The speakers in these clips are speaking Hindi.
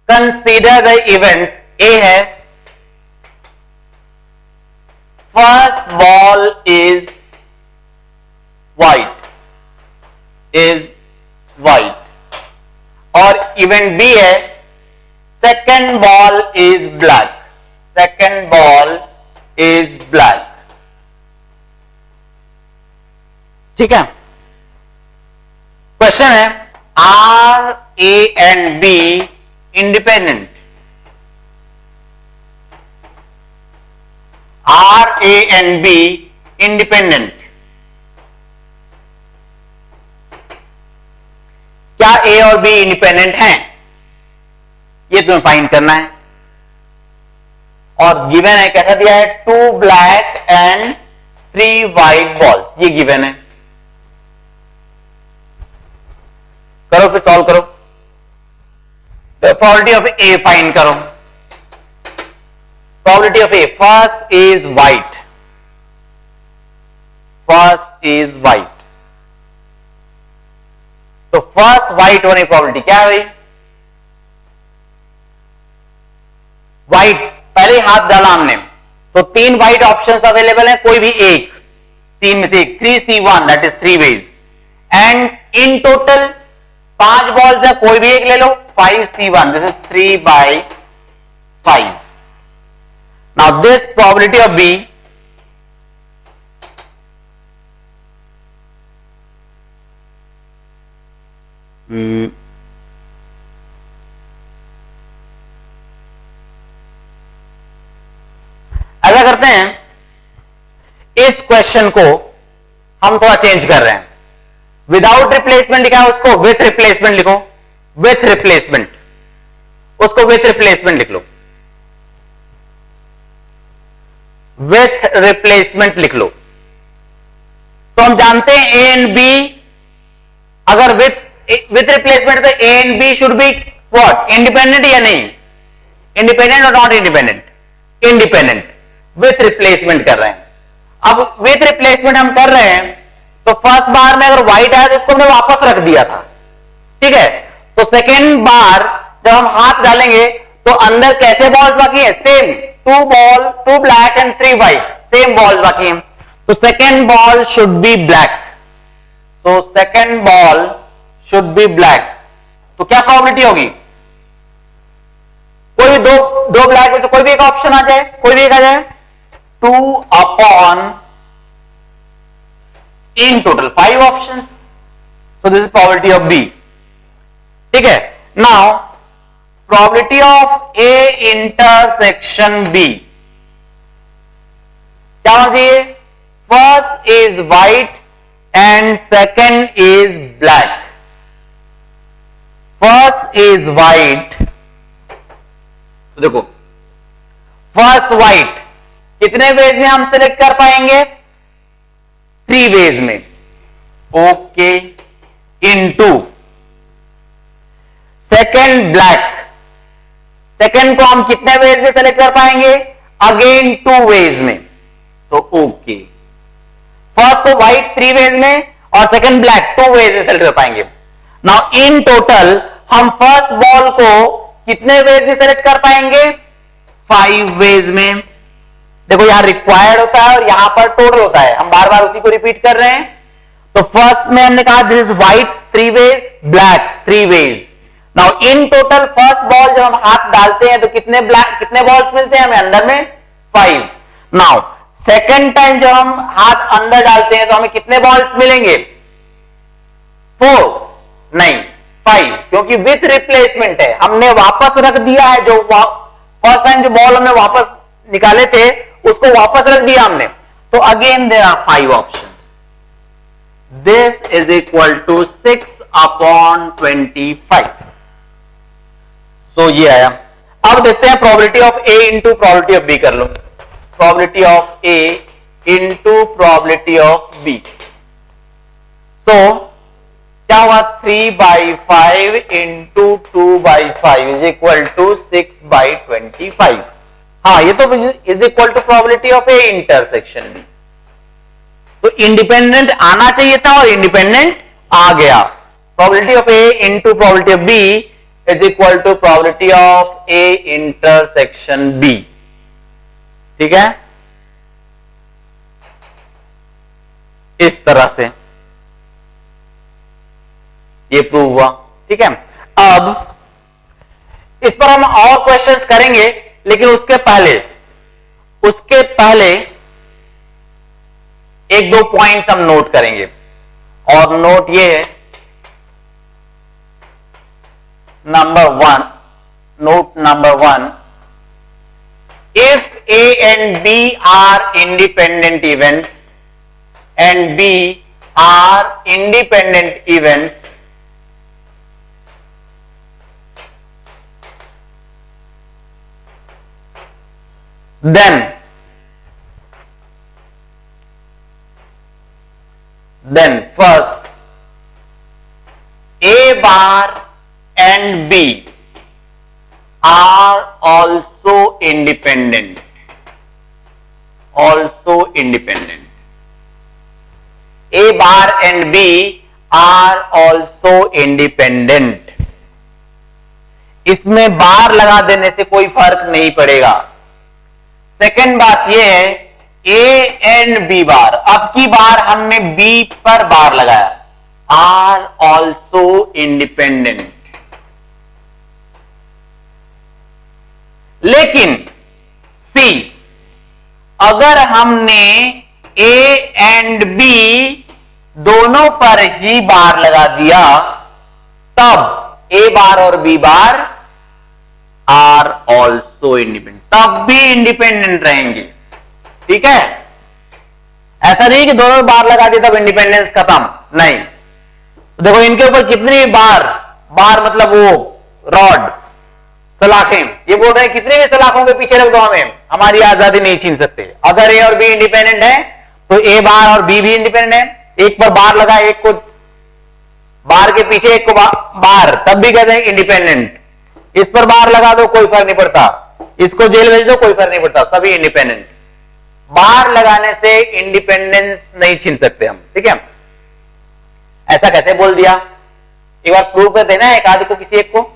कंसीडर द इवेंट्स, ए है फर्स्ट बॉल इज वाइट, और इवेंट बी है सेकेंड बॉल इज ब्लैक, ठीक है। क्वेश्चन है are A and B independent, are A and B independent, क्या ए और बी इंडिपेंडेंट हैं, ये तुम्हें फाइंड करना है। और गिवन है, कैसा दिया है, 2 ब्लैक एंड 3 व्हाइट बॉल्स, ये गिवन है। करो फिर सॉल्व करो, तो प्रोबेबिलिटी ऑफ ए फाइंड करो। Probability of A, first is white, तो फर्स्ट व्हाइट होने की प्रोबेबिलिटी क्या है भाई, व्हाइट पहले ही हाथ डाला हमने, तो 3 व्हाइट ऑप्शंस अवेलेबल हैं, कोई भी एक, 3 में से एक, 3C1 that is 3 ways, and in total 5 balls है, कोई भी एक ले लो, 5C1, this is 3/5। Now this probability of B, ऐसा करते हैं, इस क्वेश्चन को हम थोड़ा चेंज कर रहे हैं, विदाउट रिप्लेसमेंट लिखा है, उसको विथ रिप्लेसमेंट लिखो, विथ रिप्लेसमेंट, उसको विथ रिप्लेसमेंट लिख लो, विथ रिप्लेसमेंट लिख लो। तो हम जानते हैं ए एंड बी, अगर विथ रिप्लेसमेंट तो A and B should be what, independent या नहीं, इंडिपेंडेंट और not independent, independent. With replacement कर रहे हैं, अब विथ रिप्लेसमेंट हम कर रहे हैं, तो फर्स्ट बार में अगर व्हाइट आया तो इसको हमने वापस रख दिया था, ठीक है। तो सेकेंड बार जब हम हाथ डालेंगे तो अंदर कैसे बॉल्स बाकी है, same 2 black and 3 white, same balls बाकी हैं, तो second ball should be black, तो second ball should be black. तो क्या प्रोबेबिलिटी होगी, कोई भी दो ब्लैक में से कोई भी एक ऑप्शन आ जाए, कोई भी एक आ जाए, 2 upon in total 5 option, so this is probability of B, ठीक है। Now probability of A intersection B क्या होना चाहिए, first is white and second is black, first is white, तो देखो फर्स्ट व्हाइट कितने वेज में हम सिलेक्ट कर पाएंगे, 3 वेज में, okay, into second black, second को हम कितने वेज में सेलेक्ट कर पाएंगे, अगेन 2 वेज में, तो ओके, फर्स्ट को व्हाइट 3 वेज में और सेकेंड ब्लैक 2 वेज में सेलेक्ट कर पाएंगे। नाउ इन टोटल हम फर्स्ट बॉल को कितने वेज में सेलेक्ट कर पाएंगे, 5 वेज में। देखो यहां रिक्वायर्ड होता है और यहां पर टोटल होता है, हम बार बार उसी को रिपीट कर रहे हैं। तो फर्स्ट में हमने कहा this is white 3 ways, black 3 ways. Now in total first ball जब हम हाथ डालते हैं तो कितने बॉल्स मिलते हैं हमें अंदर में, 5। नाउ सेकेंड टाइम जब हम हाथ अंदर डालते हैं तो हमें कितने बॉल्स मिलेंगे, 4 नहीं 5, क्योंकि विथ रिप्लेसमेंट है, हमने वापस रख दिया है, जो फर्स्ट टाइम जो बॉल हमने वापस निकाले थे उसको वापस रख दिया हमने, तो again there are 5 options, this is equal to 6/25। So ये आया। अब देखते हैं probability of A into probability of B कर लो, probability of A into probability of B. So क्या हुआ, 3/5 इंटू 2/5 इज इक्वल टू 6/25। हाँ, ये तो is equal to probability of A intersection B. तो इंडिपेंडेंट आना चाहिए था और इंडिपेंडेंट आ गया। Probability of A into probability of B is equal to probability of A intersection B. ठीक है, इस तरह से ये प्रूव हुआ। ठीक है, अब इस पर हम और क्वेश्चंस करेंगे, लेकिन उसके पहले एक दो पॉइंट्स हम नोट करेंगे, और नोट ये है, note number one, if A and B are independent events and B are independent events, then first A bar and B are also independent. A bar and B are also independent. इसमें बार लगा देने से कोई फर्क नहीं पड़ेगा। सेकंड बात यह है, A एंड B बार, अब की बार हमने B पर बार लगाया, are also independent। लेकिन C, अगर हमने A एंड B दोनों पर ही बार लगा दिया, तब A बार और B bar are also independent, तब भी इंडिपेंडेंट रहेंगे। ठीक है, ऐसा नहीं कि दोनों बार लगा दिया तब इंडिपेंडेंस खत्म, नहीं। देखो इनके ऊपर कितनी बार मतलब वो रॉड, सलाखें, ये बोल रहे हैं कितनी भी सलाखों के पीछे रख दो हमें, हमारी आजादी नहीं छीन सकते। अगर ए और बी इंडिपेंडेंट है तो ए बार और बी भी इंडिपेंडेंट है। एक पर बार लगा, एक को बार के पीछे एक को बार, तब भी कहते हैं इंडिपेंडेंट। इस पर बार लगा दो कोई फर्क नहीं पड़ता, इसको जेल भेज दो कोई फर्क नहीं पड़ता, सभी इंडिपेंडेंट। बार लगाने से इंडिपेंडेंस नहीं छीन सकते हम। ठीक है, ऐसा कैसे बोल दिया, एक बार प्रूव कर देना, एक आदि को किसी एक को,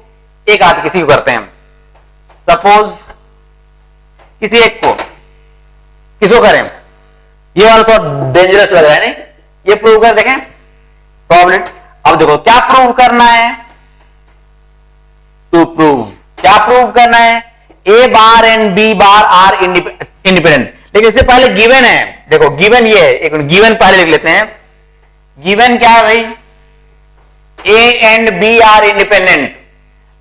एक आदि किसी को करते हैं। सपोज किसी एक को, किसको करें, ये वाला थोड़ा डेंजरस लग रहा है नहीं, ये प्रूव कर देखें प्रोबेबिलिटी। अब देखो क्या प्रूव करना है, टू प्रूव, क्या प्रूव करना है, A bar and B bar are independent. लेकिन इससे पहले गिवन है, देखो गिवन ये है, एक गिवन पहले लिख लेते हैं। गिवन क्या है भाई, A and B are independent.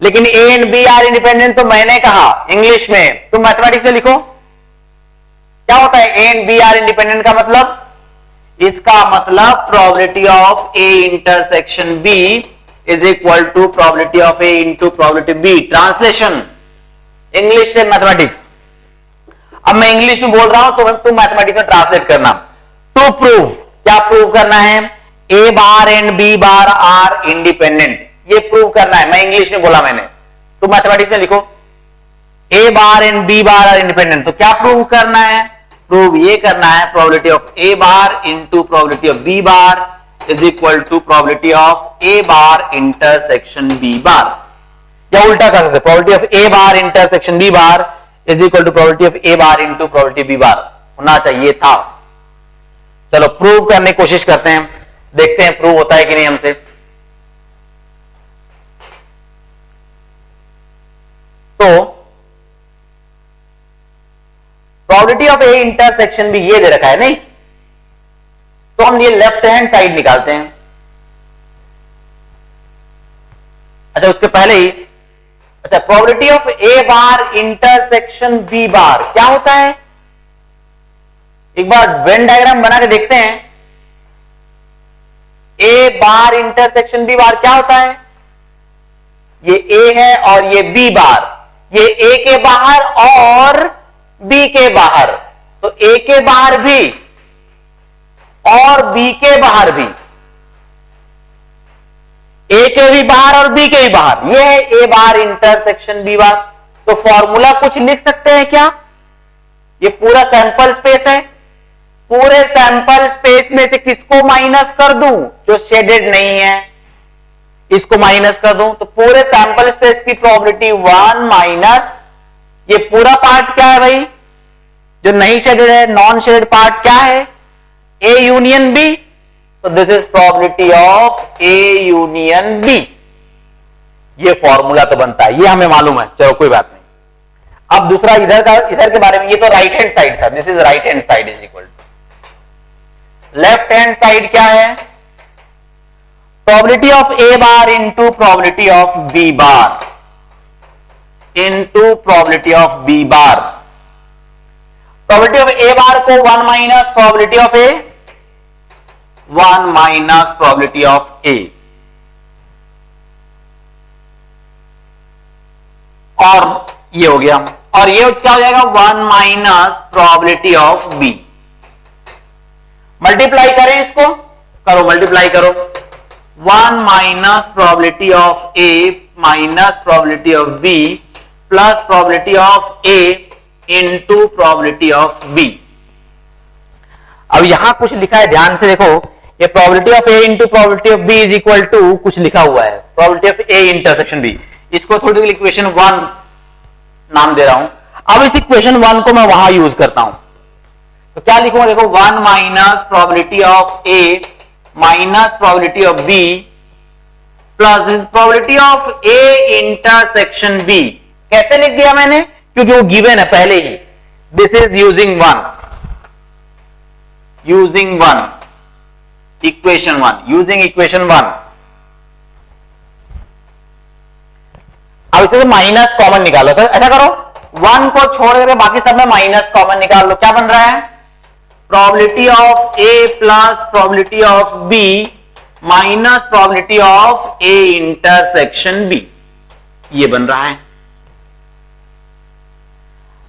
लेकिन A and B are independent तो मैंने कहा इंग्लिश में, तुम मैथमेटिक्स में लिखो क्या होता है A and B are independent का मतलब, इसका मतलब probability of A intersection B is equal to probability of A into probability B. Translation English से मैथमेटिक्स। अब मैं इंग्लिश में बोल रहा हूं तो तुम मैथमेटिक्स में ट्रांसलेट करना। टू प्रूव, क्या प्रूव करना है, A bar and B bar are independent, ये प्रूव करना है। मैं इंग्लिश में बोला मैंने, तो मैथमेटिक्स में लिखो A bar and B bar are independent. तो क्या प्रूव करना है, प्रूव ये करना है probability of A bar into probability of B bar is equal to probability of A bar intersection B bar. या उल्टा कर सकते, probability of A bar intersection B bar is equal to probability of A bar into probability B bar होना चाहिए था। चलो प्रूव करने की कोशिश करते हैं, देखते हैं प्रूव होता है कि नहीं हमसे। तो प्रोबेबिलिटी ऑफ ए इंटरसेक्शन भी ये दे रखा है नहीं, तो हम ये लेफ्ट हैंड साइड निकालते हैं। अच्छा उसके पहले ही, अच्छा probability of A bar intersection B bar क्या होता है, एक बार वेन डायग्राम बना के देखते हैं। ए बार इंटरसेक्शन बी बार क्या होता है, ये ए है और ये बी बार, ये ए के बाहर और बी के बाहर, तो ए के बाहर भी और बी के बाहर भी, ए के भी बाहर और बी के भी बाहर, ये है ए बार इंटरसेक्शन बी बार। तो फॉर्मूला कुछ लिख सकते हैं क्या, ये पूरा सैंपल स्पेस है, पूरे सैंपल स्पेस में से किसको माइनस कर दूं, जो शेडेड नहीं है, इसको माइनस कर दूं तो पूरे सैंपल स्पेस की प्रोबेबिलिटी 1 माइनस ये पूरा पार्ट क्या है भाई, जो नहीं शेडेड है, नॉन शेडेड पार्ट क्या है, ए यूनियन बी। तो this is probability of A union B. ये फॉर्मूला तो बनता है, ये हमें मालूम है, चलो कोई बात नहीं। अब दूसरा इधर के बारे में, ये तो राइट हैंड साइड था, this is right hand side is equal to left hand side क्या है, probability of A bar into probability of B bar into probability of B bar. Probability of A bar को 1 minus probability of A, 1 minus probability of A, और ये हो गया, और ये क्या हो जाएगा 1 minus probability of B. Multiply करें इसको, करो मल्टीप्लाई करो, 1 minus probability of A minus probability of B plus probability of A into probability of B. अब यहां कुछ लिखा है, ध्यान से देखो, ये probability of A into probability of B is equal to कुछ लिखा हुआ है, probability of A intersection B. इसको थोड़ी देर इक्वेशन 1 नाम दे रहा हूं। अब इस इक्वेशन 1 को मैं वहां यूज करता हूं, तो क्या लिखूंगा, देखो 1 minus probability of A minus probability of B plus this probability of A intersection B. कैसे लिख दिया मैंने, क्योंकि वो गिवन है पहले ही, this is using 1 equation 1 using equation 1। अब इसे माइनस कॉमन निकालो, तो ऐसा करो 1 को छोड़ करके बाकी सब में माइनस कॉमन निकाल लो, क्या बन रहा है, probability of A plus probability of B minus probability of A intersection B, ये बन रहा है।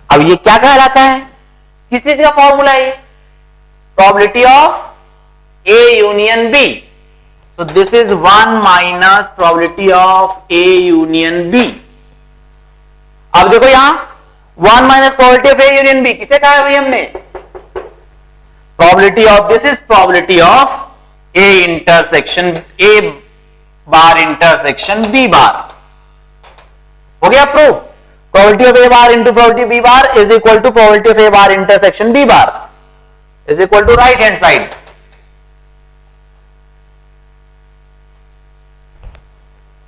अब ये क्या कहलाता है, किस चीज का फॉर्मूला है, probability of A union B. So this is 1 minus probability of A union B। अब देखो यहां 1 minus probability of A union B किसे कहा है भाई हमने, probability of, this is probability of A intersection A bar intersection B bar। हो गया proof, probability of A bar into probability B bar is equal to probability of A bar intersection B bar is equal to right hand side।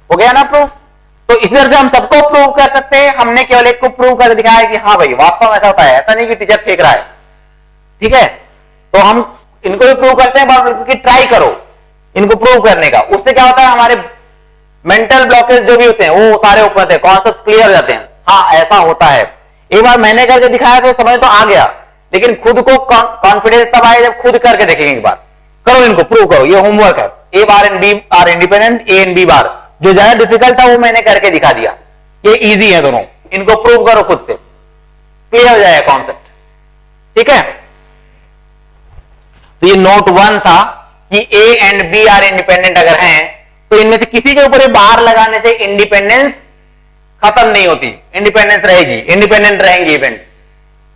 हो गया ना प्रूफ। तो इस तरह से हम सबको प्रूव कर सकते हैं, हमने केवल एक को प्रूव कर दिखाया कि हाँ भाई वास्तव में ऐसा होता है, ऐसा नहीं कि टीचर फेंक रहा है, ठीक है। तो हम इनको भी प्रूव करते हैं, क्योंकि ट्राई करो इनको प्रूव करने का, उससे क्या होता है, हमारे मेंटल ब्लॉकेज जो भी होते हैं वो सारे ऊपर होते हैं, कॉन्सेप्ट क्लियर हो जाते हैं, हाँ ऐसा होता है। एक बार मैंने करके दिखाया तो समझ तो आ गया, लेकिन खुद को कॉन्फिडेंस तब आए जब खुद करके देखेंगे। एक बार करो, इनको प्रूव करो, ये होमवर्क है। A bar and B are independent, A and B bar, जो ज्यादा डिफिकल्ट था वो मैंने करके दिखा दिया, ये इजी है दोनों, इनको प्रूव करो खुद से, क्लियर हो जाएगा कॉन्सेप्ट, ठीक है। तो ये नोट 1 था कि A and B are independent अगर हैं तो इनमें से किसी के ऊपर बार लगाने से इंडिपेंडेंस खत्म नहीं होती, इंडिपेंडेंस रहेगी, इंडिपेंडेंट रहेंगे इवेंट्स,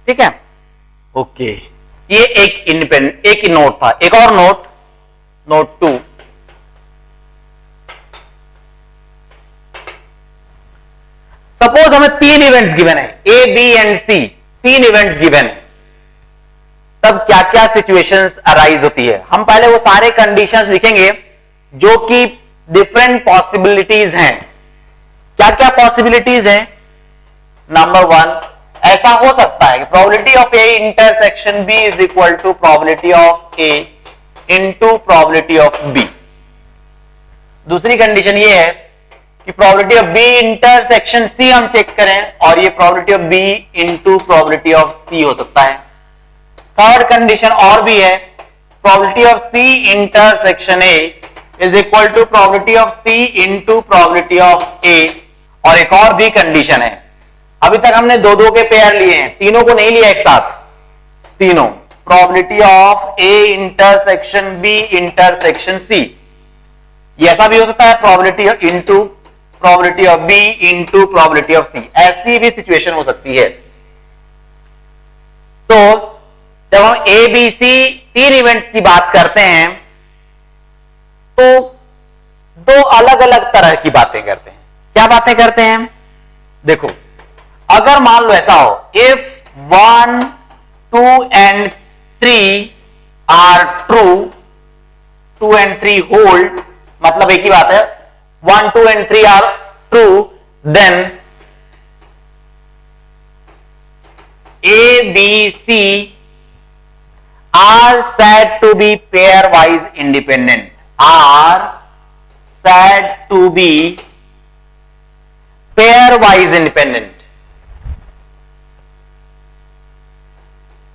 ठीक है। ओके, ये एक नोट था। एक और नोट, नोट 2, सपोज हमें 3 इवेंट्स गिवन है, A B and C, 3 events given, तब क्या क्या सिचुएशंस अराइज होती है। हम पहले वो सारे कंडीशंस लिखेंगे जो कि डिफरेंट पॉसिबिलिटीज हैं। क्या क्या पॉसिबिलिटीज हैं, नंबर 1, ऐसा हो सकता है कि probability of A intersection B is equal to probability of A into probability of B. दूसरी कंडीशन ये है कि probability of B intersection C हम चेक करें, और ये probability of B into probability of C हो सकता है। थर्ड कंडीशन और भी है, probability of C intersection A is equal to probability of C into probability of A. और एक और भी कंडीशन है, अभी तक हमने 2-2 के पेयर लिए हैं, तीनों को नहीं लिया एक साथ, तीनों, probability of A intersection B intersection C, ऐसा भी हो सकता है, probability into probability of B into probability of C, ऐसी भी सिचुएशन हो सकती है। तो जब हम ए बी सी 3 इवेंट्स की बात करते हैं तो दो अलग अलग तरह की बातें करते हैं। क्या बातें करते हैं? देखो, अगर मान लो ऐसा हो, if 1, 2 and 3 are true, 2 and 3 hold, मतलब एक ही बात है, 1, 2 and 3 are true, then A, B, C are said to be pairwise independent. Are said to be pairwise independent.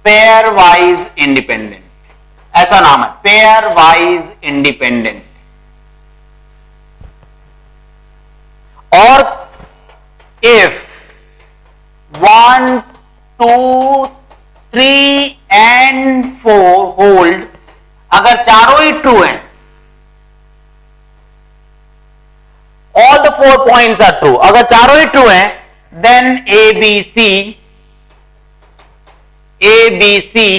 Pairwise independent. ऐसा नाम है, pairwise independent. और if 1, 2, 3 एंड 4 होल्ड, अगर चारों ही ट्रू हैं, all the 4 points are true, अगर चारों ही ट्रू हैं, then A B C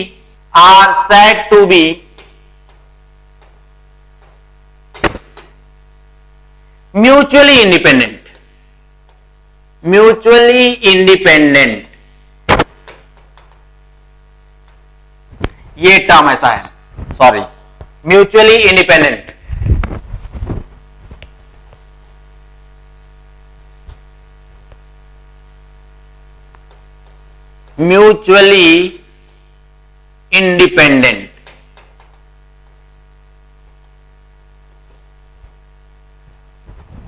are said to be mutually independent. Mutually independent, ये टर्म ऐसा है, sorry, mutually independent. Mutually independent,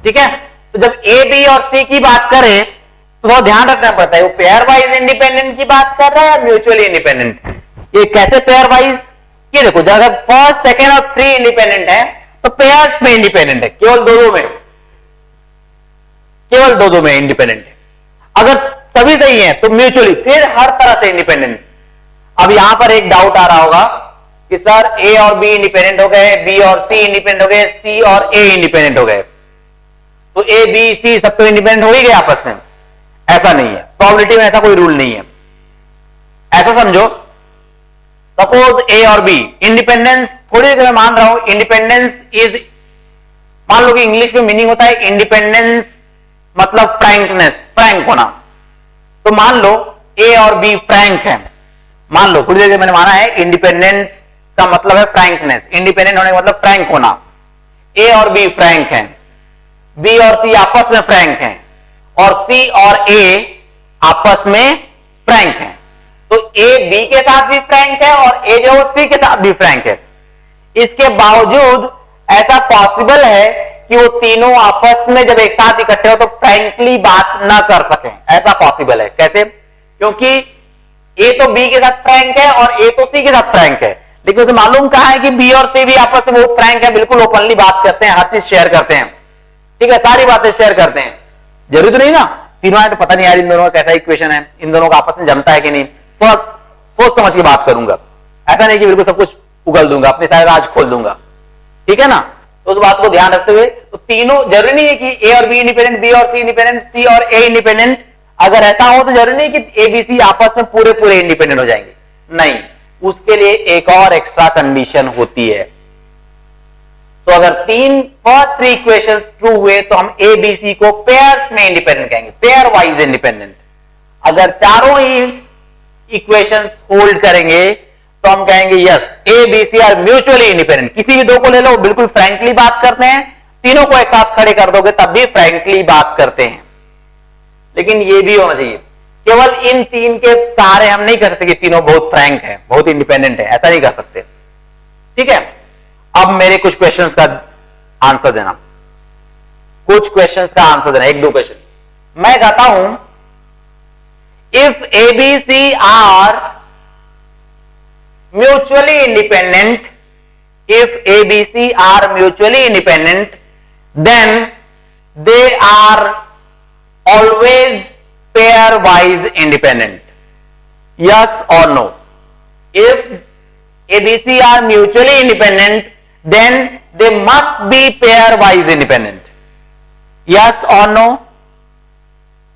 ठीक है। तो जब ए, बी और सी की बात करें तो वो ध्यान रखना पड़ता है, वो पेयर वाइज इंडिपेंडेंट की बात कर रहा है या म्यूचुअली इंडिपेंडेंट। ये कैसे पेयर वाइज? ये देखो, जब फर्स्ट, सेकेंड और 3 इंडिपेंडेंट है तो पेयर्स में इंडिपेंडेंट है, केवल दो में, केवल दो में इंडिपेंडेंट है। अगर सभी सही है तो म्यूचुअली, फिर हर तरह से इंडिपेंडेंट। अब यहां पर एक डाउट आ रहा होगा कि सर ए और बी इंडिपेंडेंट हो गए, बी और सी इंडिपेंडेंट हो गए, सी और ए इंडिपेंडेंट हो गए, तो ए बी सी सब तो इंडिपेंडेंट हो ही गए आपस में। ऐसा नहीं है, प्रोबेबिलिटी में ऐसा कोई रूल नहीं है। ऐसा समझो, सपोज ए और बी इंडिपेंडेंस, थोड़ी देर मैं मान रहा हूं, इंडिपेंडेंस इज, मान लो कि इंग्लिश में मीनिंग होता है इंडिपेंडेंस मतलब फ्रैंकनेस, फ्रैंक होना। तो मान लो ए और बी फ्रैंक है, मान लो, थोड़ी देर मैंने माना है इंडिपेंडेंस का मतलब है फ्रैंकनेस, इंडिपेंडेंट होने का मतलब फ्रैंक होना। ए और बी फ्रैंक है, बी और सी आपस में फ्रैंक हैं, और सी और ए आपस में फ्रैंक हैं। तो ए बी के साथ भी फ्रैंक है और ए जो सी के साथ भी फ्रैंक है। इसके बावजूद ऐसा पॉसिबल है कि वो तीनों आपस में जब एक साथ इकट्ठे हो तो फ्रैंकली बात ना कर सकें, ऐसा पॉसिबल है। कैसे? क्योंकि ए तो बी के साथ फ्रैंक है और ए तो सी के साथ फ्रैंक है, लेकिन उसे मालूम कहां है कि बी और सी भी आपस में बहुत फ्रैंक है, बिल्कुल ओपनली बात करते हैं, हर चीज शेयर करते हैं, ठीक है, सारी बातें शेयर करते हैं। जरूरी तो नहीं ना तीनों है, तो पता नहीं यार इन दोनों का कैसा इक्वेशन है, इन दोनों का आपस में जमता है कि नहीं, थोड़ा सोच समझ के बात करूंगा। ऐसा नहीं कि बिल्कुल सब कुछ उगल दूंगा, अपने सारे राज खोल दूंगा, ठीक है ना। तो उस बात को ध्यान रखते हुए, तो तीनों, जरूरी नहीं है कि ए और बी इंडिपेंडेंट, बी और सी इंडिपेंडेंट, सी और ए इंडिपेंडेंट। अगर ऐसा हो तो जरूरी नहीं कि ए बी सी आपस में पूरे पूरे इंडिपेंडेंट हो जाएंगे, नहीं, उसके लिए एक और एक्स्ट्रा कंडीशन होती है। तो अगर फर्स्ट 3 इक्वेशंस ट्रू हुए तो हम ए बी सी को पेयर्स में इंडिपेंडेंट कहेंगे, पेयर वाइज इंडिपेंडेंट। अगर चारों ही इक्वेशंस होल्ड करेंगे तो हम कहेंगे yes, A B C are mutually independent. किसी भी दो को ले लो, बिल्कुल फ्रैंकली बात करते हैं, तीनों को एक साथ खड़े कर दोगे तब भी फ्रैंकली बात करते हैं। लेकिन ये भी होना चाहिए, केवल इन 3 के सहारे हम नहीं कर सकते कि तीनों बहुत फ्रैंक है, बहुत इंडिपेंडेंट है, ऐसा नहीं कर सकते, ठीक है। अब मेरे कुछ क्वेश्चंस का आंसर देना, कुछ क्वेश्चंस का आंसर देना, 1-2 क्वेश्चन मैं कहता हूं, if A B C are mutually independent, if A, B, C are mutually independent, then they are always pairwise independent. Yes or no? If A, B, C are mutually independent, then they must be pairwise independent. Yes or no?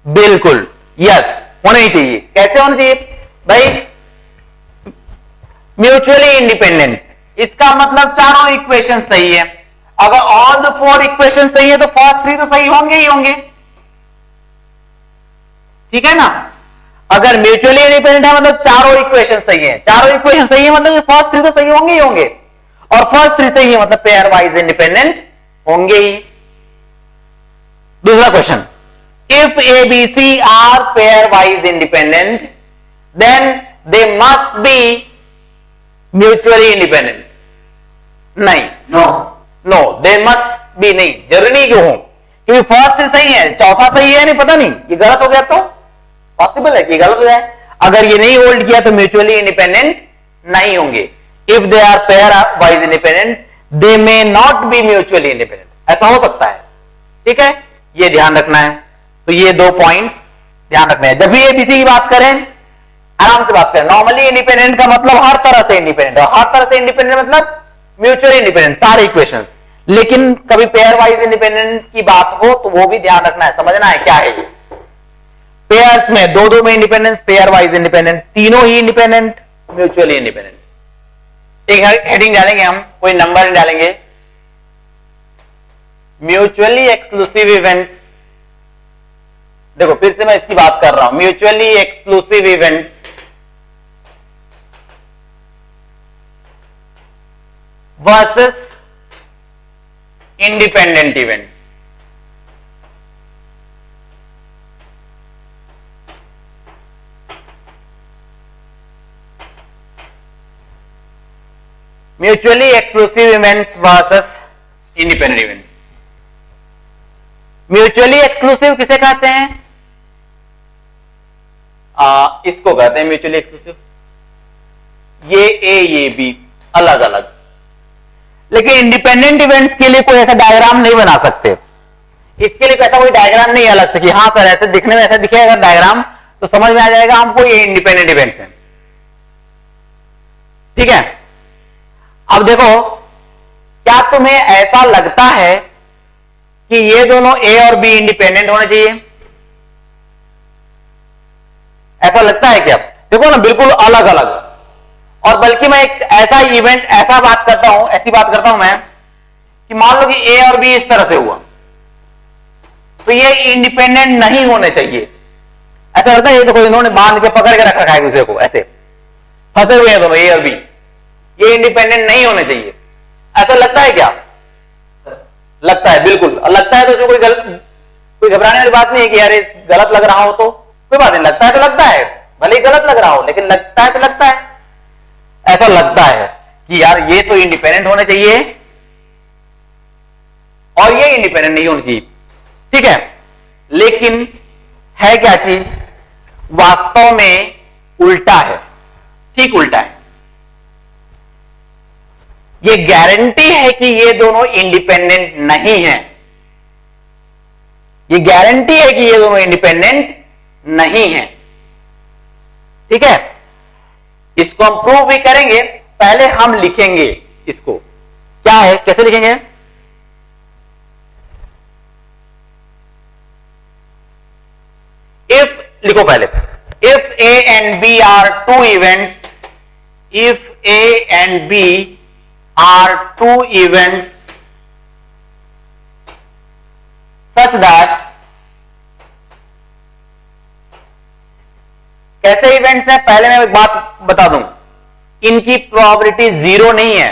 बिल्कुल yes होना ही चाहिए। कैसे होना चाहिए भाई? म्यूचुअली इंडिपेंडेंट, इसका मतलब चारों इक्वेशन सही है। अगर ऑल द 4 इक्वेशन सही है तो फर्स्ट 3 तो सही होंगे ही होंगे, ठीक है ना। अगर म्यूचुअली इंडिपेंडेंट है मतलब चारों इक्वेशन सही है, चारों इक्वेशन सही है मतलब फर्स्ट 3 तो सही होंगे ही होंगे, और फर्स्ट 3 सही है मतलब पेयर वाइज इंडिपेंडेंट होंगे ही। दूसरा question, if ABC are pair wise independent then they must be mutually independent. नहीं, no no, they must be नहीं, जरूरी नहीं क्यों हो, क्योंकि फर्स्ट सही है, चौथा सही है नहीं, पता नहीं ये गलत हो गया तो पॉसिबल है कि गलत हो जाए। अगर ये नहीं होल्ड किया तो म्यूचुअली इंडिपेंडेंट नहीं होंगे। If they are pair wise independent they may not be mutually independent, ऐसा हो सकता है, ठीक है, ये ध्यान रखना है। तो ये 2 पॉइंट्स ध्यान रखना है जब भी एबीसी की बात करें, आराम से बात करें। नॉर्मली इंडिपेंडेंट का मतलब हर तरह से इंडिपेंडेंट, और हर तरह से इंडिपेंडेंट मतलब म्यूचुअली इंडिपेंडेंट सारे इक्वेशंस। लेकिन कभी पेयर वाइज इंडिपेंडेंट की बात हो तो वो भी ध्यान रखना है, समझना है क्या है ये। पेयर्स में दो में इंडिपेंडेंस, पेयर वाइज इंडिपेंडेंट, तीनों ही इंडिपेंडेंट, म्यूचुअली इंडिपेंडेंट। एक हेडिंग डालेंगे हम, कोई नंबर डालेंगे, म्यूचुअली एक्सक्लूसिव इवेंट्स। देखो फिर से मैं इसकी बात कर रहा हूं, mutually exclusive events versus independent event. Mutually exclusive events versus independent events. Mutually exclusive किसे कहते हैं? इसको कहते हैं म्यूचुअली एक्सक्लूसिव। ये ए ये बी अलग अलग, लेकिन इंडिपेंडेंट इवेंट्स के लिए कोई ऐसा डायग्राम नहीं बना सकते। इसके लिए ऐसा कोई डायग्राम नहीं अलग से कि हाँ सर ऐसे दिखने में ऐसा दिखेगा डायग्राम तो समझ में आ जाएगा हमको ये इंडिपेंडेंट इवेंट्स हैं, ठीक है। अब देखो, क्या तुम्हें ऐसा लगता है कि ये दोनों ए और बी इंडिपेंडेंट होने चाहिए? ऐसा लगता है क्या? देखो ना, बिल्कुल अलग अलग। और बल्कि मैं एक ऐसा इवेंट ऐसी बात करता हूं मैं कि मान लो कि ए और बी इस तरह से हुआ तो ये इंडिपेंडेंट नहीं होने चाहिए। ऐसा लगता है ये देखो इन्होंने बांध के पकड़ के रख रखा है दूसरे को, ऐसे फंसे हुए हैं दोनों ए और बी, ये इंडिपेंडेंट नहीं होने चाहिए। ऐसा लगता है क्या? लगता है, बिल्कुल लगता है। तो कोई घबराने वाली बात नहीं है कि यार गलत लग रहा हो तो कोई बात नहीं, लगता है तो लगता है, भले ही गलत लग रहा हो लेकिन लगता है तो लगता है। ऐसा लगता है कि यार ये तो इंडिपेंडेंट होने चाहिए और ये इंडिपेंडेंट नहीं होनी चाहिए, ठीक है। लेकिन है क्या चीज? वास्तव में उल्टा है, ठीक उल्टा है। ये गारंटी है कि ये दोनों इंडिपेंडेंट नहीं है, ये गारंटी है कि ये दोनों इंडिपेंडेंट नहीं है, ठीक है। इसको हम प्रूव भी करेंगे, पहले हम लिखेंगे इसको। क्या है, कैसे लिखेंगे? इफ लिखो पहले, if A and B are two events, if A and B are two events such that, कैसे इवेंट्स हैं? पहले मैं एक बात बता दूं, इनकी प्रोबेबिलिटी 0 नहीं है।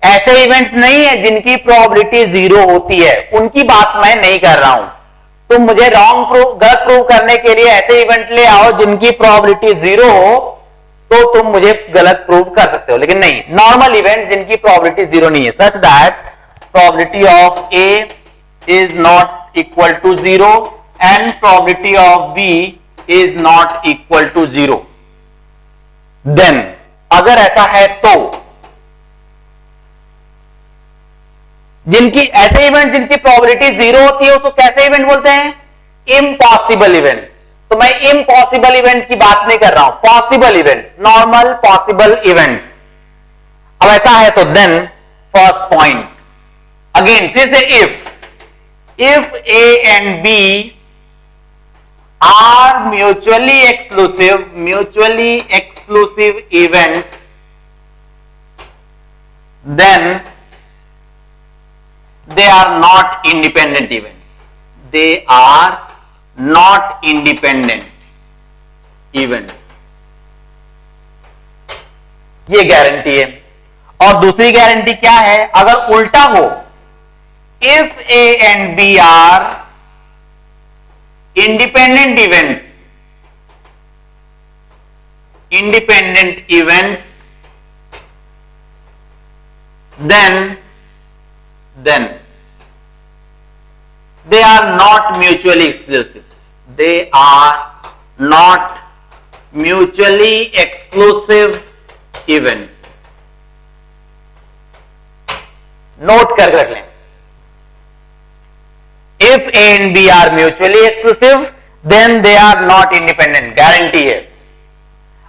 ऐसे इवेंट्स नहीं है जिनकी प्रोबेबिलिटी 0 होती है, उनकी बात मैं नहीं कर रहा हूं। तुम मुझे गलत प्रूव करने के लिए ऐसे इवेंट ले आओ जिनकी प्रोबेबिलिटी 0 हो तो तुम मुझे गलत प्रूव कर सकते हो, लेकिन नहीं, नॉर्मल इवेंट्स जिनकी प्रोबेबिलिटी 0 नहीं है, such that probability of A is not equal to 0 and probability of B is not equal to 0। Then अगर ऐसा है तो जिनकी ऐसे इवेंट जिनकी प्रोबेबिलिटी 0 होती है उसको कैसे इवेंट बोलते हैं? Impossible event. तो मैं इम्पॉसिबल इवेंट की बात नहीं कर रहा हूं, possible events, normal possible events. अब ऐसा है तो देन फर्स्ट पॉइंट अगेन फिर से, if A and B are mutually exclusive events then they are not independent events. They are not independent events. ये गारंटी है। और दूसरी गारंटी क्या है? अगर उल्टा हो, if A and B are independent events, then they are not mutually exclusive. They are not mutually exclusive events. Note करके रख लें। If A and B are mutually exclusive, then they are not independent. Guarantee है।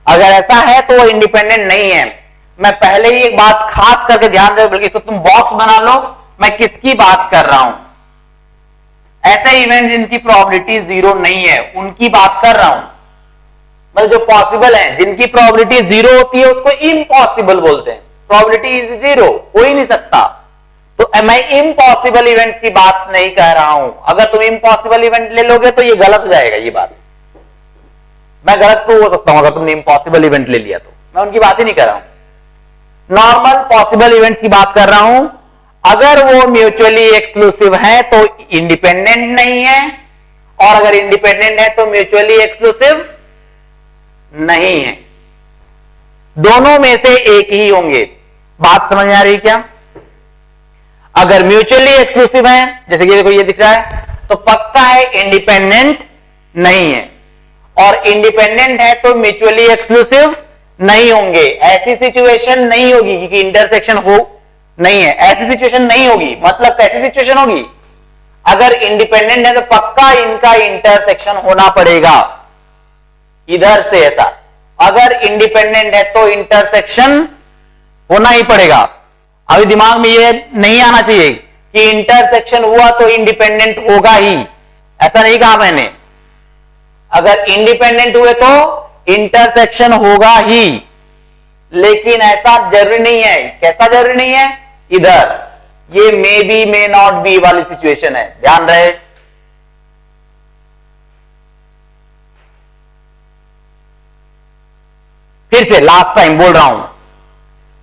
अगर ऐसा है तो वो इंडिपेंडेंट नहीं है। मैं पहले ही एक बात खास करके ध्यान दे, बल्कि इसको तुम बॉक्स बना लो, मैं किसकी बात कर रहा हूं। ऐसे इवेंट जिनकी प्रोबेबिलिटी जीरो नहीं है उनकी बात कर रहा हूं। मतलब जो पॉसिबल है, जिनकी प्रोबेबिलिटी जीरो होती है उसको इम्पॉसिबल बोलते हैं। प्रोबेबिलिटी इज जीरो, हो ही नहीं सकता। तो मैं इम्पॉसिबल इवेंट्स की बात नहीं कह रहा हूं। अगर तुम इम्पॉसिबल इवेंट ले लोगे तो ये गलत हो जाएगा। ये बात मैं गलत प्रूव हो सकता हूं अगर तुमने इम्पॉसिबल इवेंट ले लिया तो। मैं उनकी बात ही नहीं कर रहा हूं। नॉर्मल पॉसिबल इवेंट्स की बात कर रहा हूं। अगर वो म्यूचुअली एक्सक्लूसिव है तो इंडिपेंडेंट नहीं है, और अगर इंडिपेंडेंट है तो म्यूचुअली एक्सक्लूसिव नहीं है। दोनों में से एक ही होंगे। बात समझ में आ रही क्या? अगर म्यूचुअली एक्सक्लूसिव है, जैसे कि देखो ये दिख रहा है, तो पक्का है इंडिपेंडेंट नहीं है, और इंडिपेंडेंट है तो म्यूचुअली एक्सक्लूसिव नहीं होंगे। ऐसी सिचुएशन नहीं होगी क्योंकि इंटरसेक्शन हो नहीं है। ऐसी सिचुएशन नहीं होगी। मतलब कैसी सिचुएशन होगी? अगर इंडिपेंडेंट है तो पक्का इनका इंटरसेक्शन होना पड़ेगा इधर से ऐसा। अगर इंडिपेंडेंट है तो इंटरसेक्शन होना ही पड़ेगा। अभी दिमाग में ये नहीं आना चाहिए कि इंटरसेक्शन हुआ तो इंडिपेंडेंट होगा ही, ऐसा नहीं कहा मैंने। अगर इंडिपेंडेंट हुए तो इंटरसेक्शन होगा ही, लेकिन ऐसा जरूरी नहीं है। कैसा जरूरी नहीं है? इधर ये may be may not B वाली सिचुएशन है, ध्यान रहे। फिर से लास्ट टाइम बोल रहा हूं,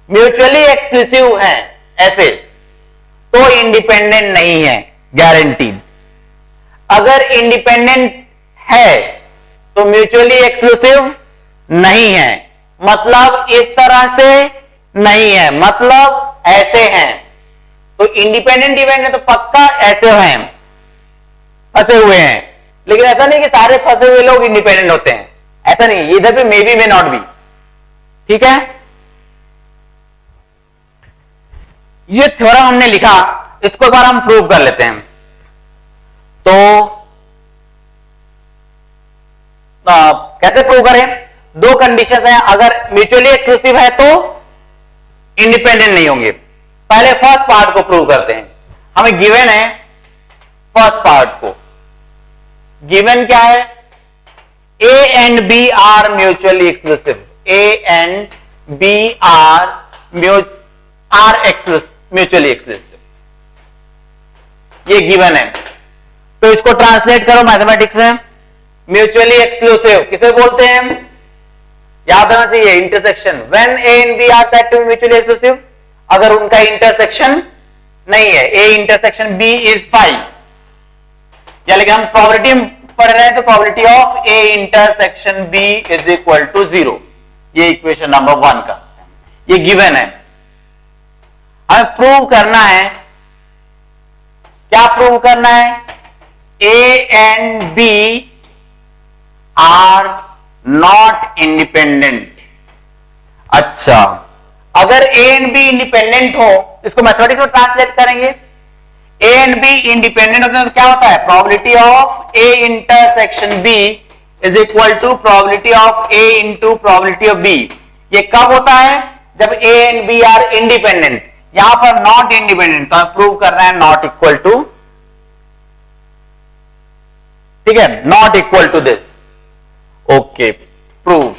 म्यूचुअली एक्सक्लूसिव है ऐसे तो इंडिपेंडेंट नहीं है, गारंटीड। अगर इंडिपेंडेंट है तो म्यूचुअली एक्सक्लूसिव नहीं है। मतलब इस तरह से नहीं है, मतलब ऐसे हैं। तो इंडिपेंडेंट इवेंट है तो पक्का ऐसे हैं, फंसे हुए हैं। लेकिन ऐसा नहीं कि सारे फंसे हुए लोग इंडिपेंडेंट होते हैं, ऐसा नहीं। इधर पे may be may not B, ठीक है। ये थ्योरम हमने लिखा, इसको एक बार हम प्रूव कर लेते हैं। तो कैसे प्रूव करें? दो कंडीशन है। अगर म्यूचुअली एक्सक्लूसिव है तो इंडिपेंडेंट नहीं होंगे। पहले फर्स्ट पार्ट को प्रूव करते हैं। हमें गिवन है फर्स्ट पार्ट को। गिवन क्या है? A and B are mutually exclusive. A and B are mutually exclusive. ये गिवन है। तो इसको ट्रांसलेट करो मैथमेटिक्स में। म्यूचुअली एक्सक्लूसिव किसे बोलते हैं? याद रखना चाहिए, intersection. When A and B are said to be mutually exclusive, अगर उनका इंटरसेक्शन नहीं है, A इंटरसेक्शन B is 5, या लेकिन हम प्रोबेबिलिटी पढ़ रहे हैं तो probability of A intersection B is equal to 0। ये इक्वेशन नंबर 1 का ये गिवन है। हमें प्रूव करना है, क्या प्रूव करना है? A and B are not independent. अच्छा, अगर A एंड B इंडिपेंडेंट हो, इसको मैथमेटिक्स में ट्रांसलेट करेंगे। A एंड B इंडिपेंडेंट होते हैं तो क्या होता है? Probability of A intersection B is equal to probability of A into probability of B। ये कब होता है? जब A and B are independent. यहां पर नॉट इंडिपेंडेंट, तो हमें प्रूव करना है नॉट इक्वल टू, ठीक है, not equal to this. Okay, proof.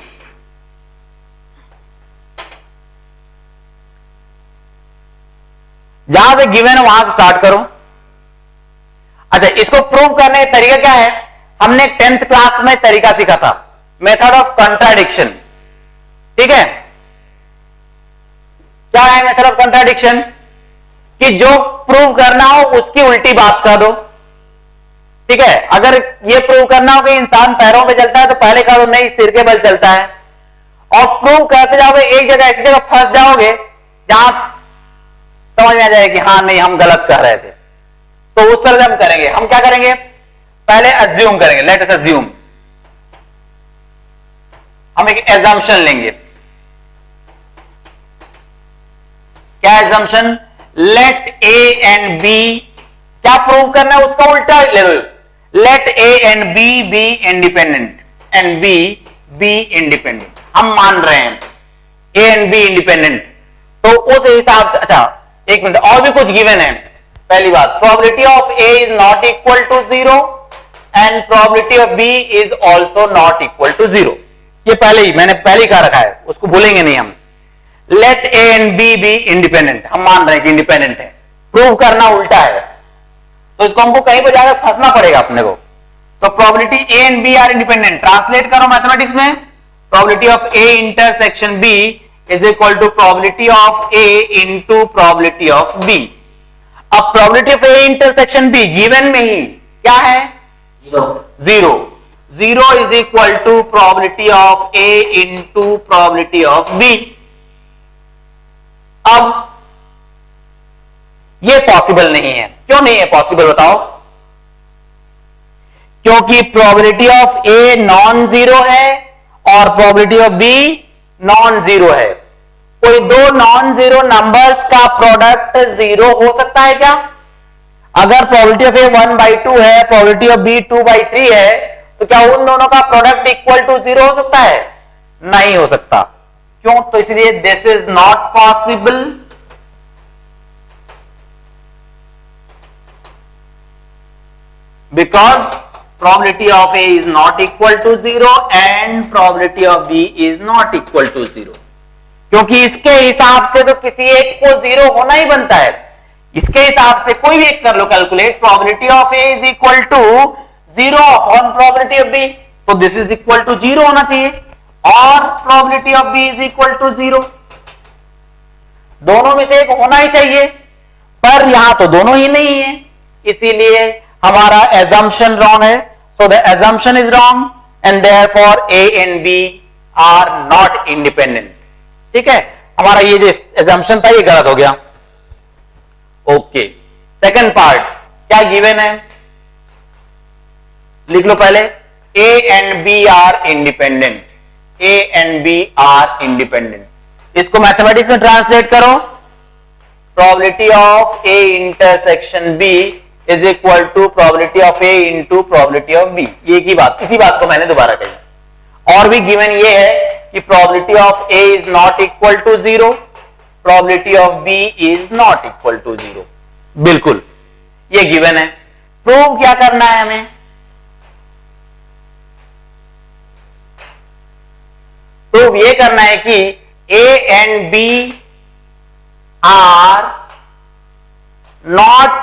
जहां से गिवन है वहां से स्टार्ट करो। अच्छा, इसको प्रूव करने का तरीका क्या है? हमने 10th क्लास में तरीका सीखा था, मेथड ऑफ कंट्राडिक्शन। ठीक है, क्या है मेथड ऑफ कंट्राडिक्शन? कि जो प्रूव करना हो उसकी उल्टी बात कर दो। ठीक है, अगर ये प्रूव करना हो कि इंसान पैरों पे चलता है तो पहले कह दो नहीं, सिर के बल चलता है। और प्रूव करते जाओगे, एक जगह ऐसी जगह फंस जाओगे जहां समझ में आ जाए कि हाँ नहीं हम गलत कर रहे थे। तो उस तरह से हम करेंगे। हम क्या करेंगे? पहले अज्यूम करेंगे। लेट अस अज्यूम, हम एक एजम्पशन लेंगे। क्या assumption? Let A and B, क्या प्रूव करना है उसका उल्टा ले लो। Let A and B be independent and B be independent. हम मान रहे हैं ए एंड बी इंडिपेंडेंट, तो उस हिसाब से, अच्छा एक मिनट, और भी कुछ गिवन है। पहली बात, probability of A is not equal to 0 and probability of B is also not equal to 0। ये पहले ही मैंने कहा रखा है, उसको भूलेंगे नहीं हम। Let A and B be independent, हम मान रहे हैं कि इंडिपेंडेंट है। प्रूव करना उल्टा है, तो इसको हमको कहीं पर जाकर फंसना पड़ेगा अपने को। तो probability A and B are independent, translate करो मैथमेटिक्स में, probability of A intersection B is equal to probability of A into probability of B. अब probability of A intersection B given में ही क्या है? 0। 0 is equal to probability of A into probability of B. अब ये पॉसिबल नहीं है। क्यों नहीं है पॉसिबल बताओ? क्योंकि probability of A non zero है और probability of B non zero है। कोई दो नॉन जीरो नंबर्स का प्रोडक्ट 0 हो सकता है क्या? अगर प्रोबेबिलिटी ऑफ ए 1/2 है, प्रोबेबिलिटी ऑफ बी 2/3 है, तो क्या उन दोनों का प्रोडक्ट इक्वल टू 0 हो सकता है? नहीं हो सकता। क्यों? तो इसलिए this is not possible. Because probability of A is not equal to 0 and probability of B is not equal to 0। क्योंकि इसके हिसाब से तो किसी एक को 0 होना ही बनता है। इसके हिसाब से कोई भी एक कर लो calculate, probability of A is equal to 0 upon probability of B, तो दिस इज इक्वल टू 0 होना चाहिए, और probability of B is equal to 0। दोनों में से एक होना ही चाहिए, पर यहां तो दोनों ही नहीं है, इसीलिए हमारा assumption wrong है। so the assumption is wrong and therefore A and B are not independent। ठीक है, हमारा ये जो assumption था ये गलत हो गया। ओके, सेकंड पार्ट क्या गिवन है? लिख लो पहले, A and B are independent। A and B are independent। इसको मैथमेटिक्स में ट्रांसलेट करो, probability of A intersection B is equal to probability of A into probability of B. ये की बात, इसी बात को मैंने दोबारा कही। और भी गिवन ये है कि probability of A is not equal to 0, probability of B is not equal to 0। बिल्कुल ये गिवन है। प्रूव क्या करना है हमें? प्रूव ये करना है कि A and B are not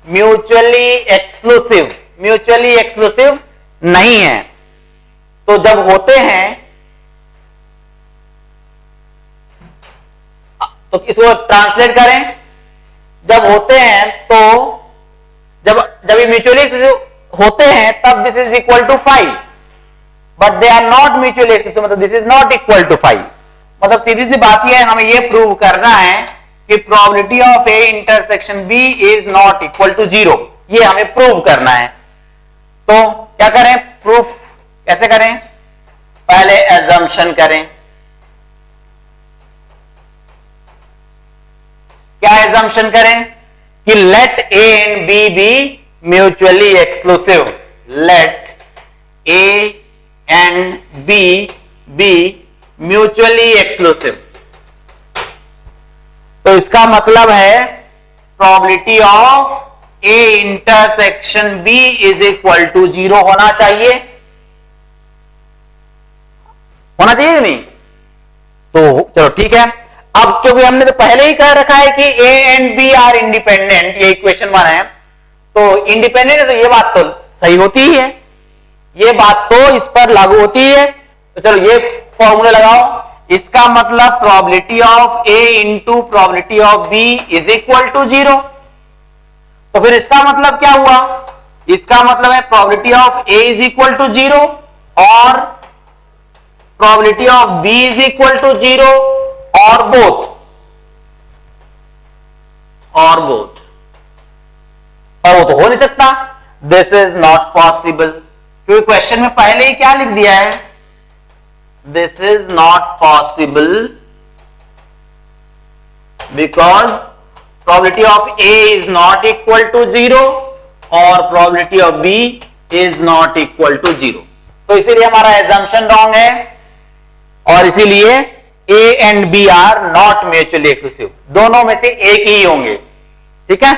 mutually exclusive. Mutually exclusive नहीं है। तो जब होते हैं तो इसको ट्रांसलेट करें, जब होते हैं तो जब ये म्यूचुअली एक्सक्लूसिव होते हैं तब this is equal to 5, but they are not mutually exclusive, मतलब this is not equal to 5। मतलब सीधी सी बात यह है, हमें यह प्रूव करना है कि probability of A intersection B is not equal to 0। ये हमें प्रूव करना है। तो क्या करें? प्रूफ कैसे करें? पहले एजम्पशन करें। क्या एजम्पशन करें? कि let A and B be mutually exclusive. Let A and B be mutually exclusive. तो इसका मतलब है probability of A intersection B is equal to 0 होना चाहिए। होना चाहिए नहीं? तो चलो ठीक है। अब क्योंकि हमने तो पहले ही कह रखा है कि A and B are independent, ये इक्वेशन 1 है, तो इंडिपेंडेंट है, तो ये बात तो सही होती ही है, ये बात तो इस पर लागू होती है। तो चलो ये फॉर्मूला लगाओ, इसका मतलब probability of A into probability of B is equal to 0। तो फिर इसका मतलब क्या हुआ, इसका मतलब है probability of A is equal to 0 और probability of B is equal to 0 और बोथ, पर वो तो हो नहीं सकता, दिस इज नॉट पॉसिबल, क्योंकि क्वेश्चन में पहले ही क्या लिख दिया है, this is not possible because probability of A is not equal to 0 और probability of B is not equal to 0। तो इसीलिए हमारा एजम्पशन रॉन्ग है और इसीलिए ए and B are not mutually exclusive, दोनों में से एक ही होंगे। ठीक है।